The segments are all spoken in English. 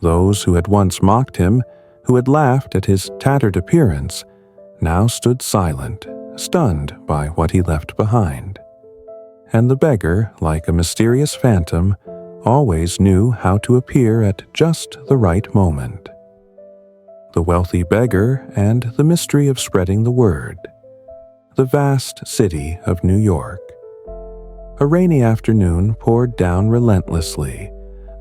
Those who had once mocked him, who had laughed at his tattered appearance, now stood silent, stunned by what he left behind. And the beggar, like a mysterious phantom, always knew how to appear at just the right moment. The wealthy beggar and the mystery of spreading the word. The vast city of New York. A rainy afternoon poured down relentlessly,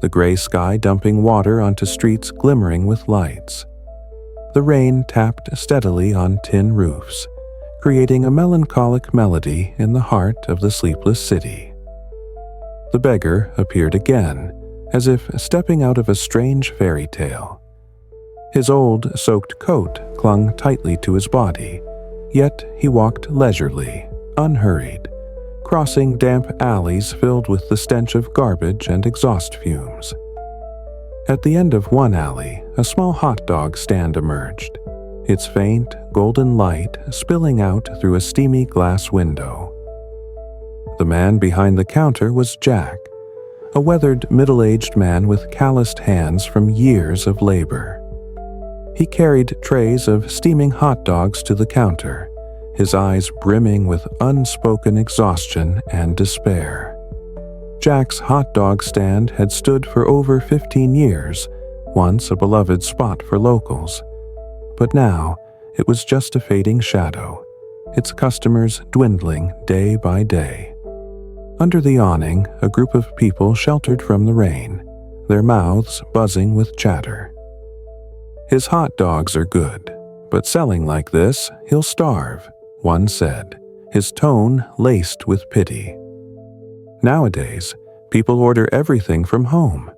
the gray sky dumping water onto streets glimmering with lights. The rain tapped steadily on tin roofs, creating a melancholic melody in the heart of the sleepless city. The beggar appeared again, as if stepping out of a strange fairy tale. His old, soaked coat clung tightly to his body, yet he walked leisurely, unhurried, crossing damp alleys filled with the stench of garbage and exhaust fumes. At the end of one alley, a small hot dog stand emerged, its faint, golden light spilling out through a steamy glass window. The man behind the counter was Jack, a weathered middle-aged man with calloused hands from years of labor. He carried trays of steaming hot dogs to the counter, his eyes brimming with unspoken exhaustion and despair. Jack's hot dog stand had stood for over 15 years, once a beloved spot for locals. But now it was just a fading shadow, its customers dwindling day by day. Under the awning, a group of people sheltered from the rain, their mouths buzzing with chatter. "His hot dogs are good, but selling like this, he'll starve," one said, his tone laced with pity. "Nowadays, people order everything from home.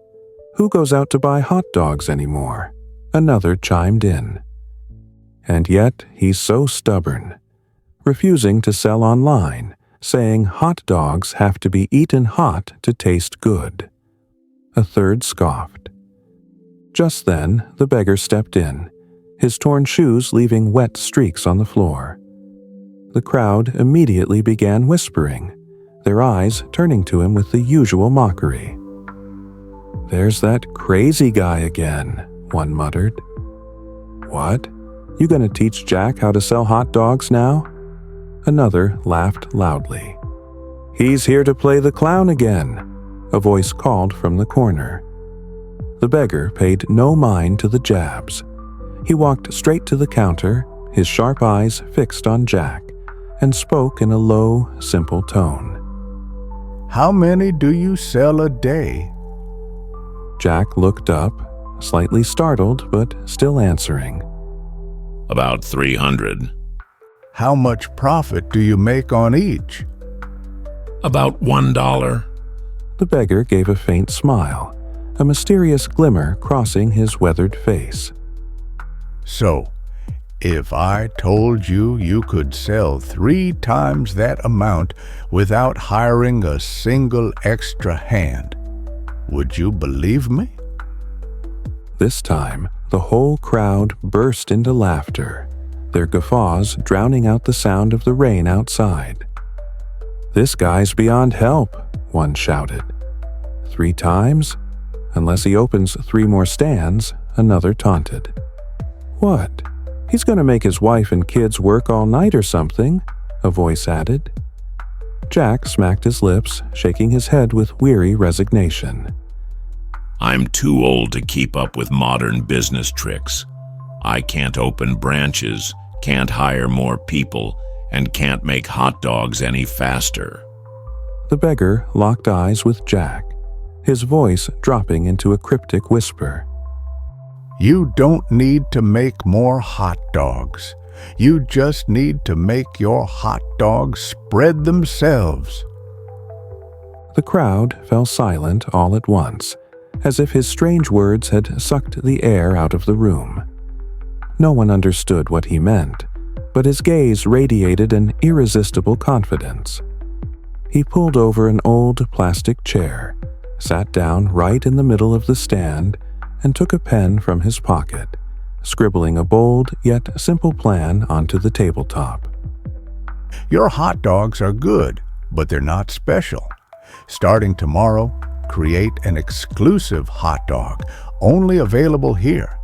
Who goes out to buy hot dogs anymore?" Another chimed in. "And yet he's so stubborn, refusing to sell online, saying hot dogs have to be eaten hot to taste good." A third scoffed. Just then, the beggar stepped in, his torn shoes leaving wet streaks on the floor. The crowd immediately began whispering, their eyes turning to him with the usual mockery. "There's that crazy guy again," one muttered. "What? You gonna teach Jack how to sell hot dogs now?" Another laughed loudly. "He's here to play the clown again," a voice called from the corner. The beggar paid no mind to the jabs. He walked straight to the counter, his sharp eyes fixed on Jack, and spoke in a low, simple tone. "How many do you sell a day?" Jack looked up, slightly startled but still answering. "About 300. "How much profit do you make on each?" "About $1. The beggar gave a faint smile, a mysterious glimmer crossing his weathered face. "So, if I told you you could sell 3 times that amount without hiring a single extra hand, would you believe me?" This time, the whole crowd burst into laughter, their guffaws drowning out the sound of the rain outside. "This guy's beyond help," one shouted. "3 times? Unless he opens 3 more stands," another taunted. "What? He's going to make his wife and kids work all night or something," a voice added. Jack smacked his lips, shaking his head with weary resignation. "I'm too old to keep up with modern business tricks. I can't open branches, can't hire more people, and can't make hot dogs any faster." The beggar locked eyes with Jack, his voice dropping into a cryptic whisper. "You don't need to make more hot dogs. You just need to make your hot dogs spread themselves." The crowd fell silent all at once, as if his strange words had sucked the air out of the room. No one understood what he meant, but his gaze radiated an irresistible confidence. He pulled over an old plastic chair, sat down right in the middle of the stand, and took a pen from his pocket, scribbling a bold yet simple plan onto the tabletop. "Your hot dogs are good, but they're not special. Starting tomorrow, create an exclusive hot dog, only available here.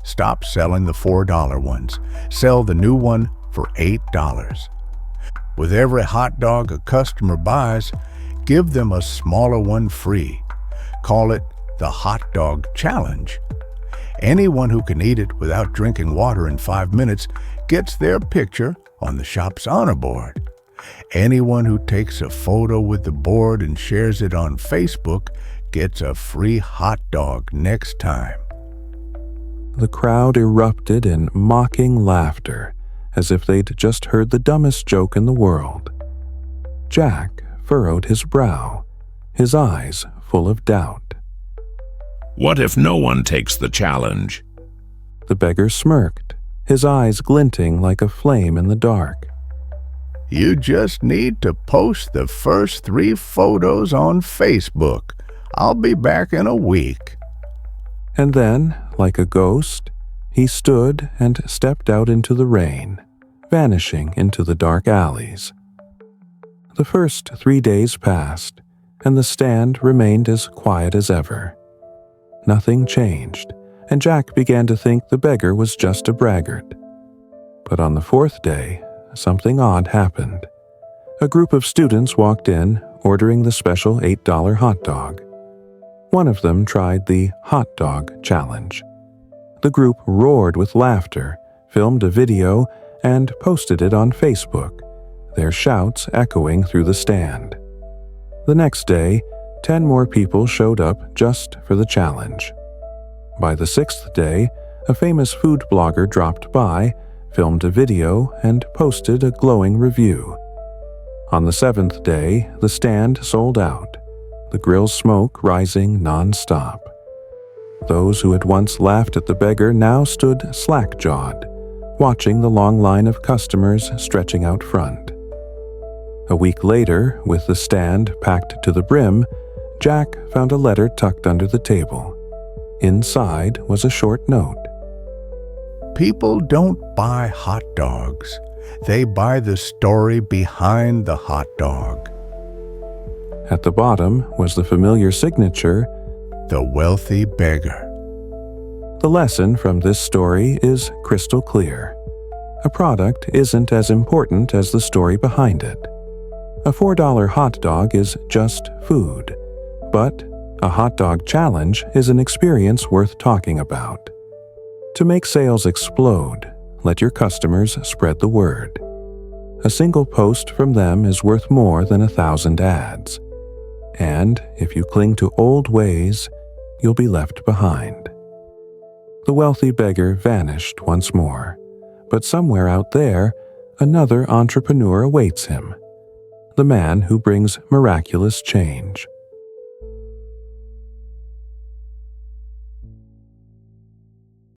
Stop selling the $4 ones. Sell the new one for $8. With every hot dog a customer buys, give them a smaller one free. Call it the Hot Dog Challenge. Anyone who can eat it without drinking water in 5 minutes gets their picture on the shop's honor board. Anyone who takes a photo with the board and shares it on Facebook gets a free hot dog next time. The crowd erupted in mocking laughter, as if they'd just heard the dumbest joke in the world. Jack furrowed his brow, his eyes full of doubt. What if no one takes the challenge? The beggar smirked, his eyes glinting like a flame in the dark. You just need to post the first 3 photos on Facebook. I'll be back in a week. And then, like a ghost, he stood and stepped out into the rain, vanishing into the dark alleys. The first 3 days passed, and the stand remained as quiet as ever. Nothing changed, and Jack began to think the beggar was just a braggart. But on the 4th day, something odd happened. A group of students walked in, ordering the special $8 hot dog. One of them tried the Hot Dog Challenge. The group roared with laughter, filmed a video, and posted it on Facebook, their shouts echoing through the stand. The next day, 10 more people showed up just for the challenge. By the 6th day, a famous food blogger dropped by, filmed a video, and posted a glowing review. On the 7th day, the stand sold out, the grill's smoke rising non-stop. Those who had once laughed at the beggar now stood slack-jawed, watching the long line of customers stretching out front. A week later, with the stand packed to the brim, Jack found a letter tucked under the table. Inside was a short note. People don't buy hot dogs. They buy the story behind the hot dog. At the bottom was the familiar signature, The Wealthy Beggar. The lesson from this story is crystal clear. A product isn't as important as the story behind it. A $4 hot dog is just food, but a hot dog challenge is an experience worth talking about. To make sales explode, let your customers spread the word. A single post from them is worth more than 1,000 ads. And if you cling to old ways, you'll be left behind. The wealthy beggar vanished once more, but somewhere out there, another entrepreneur awaits him. The man who brings miraculous change.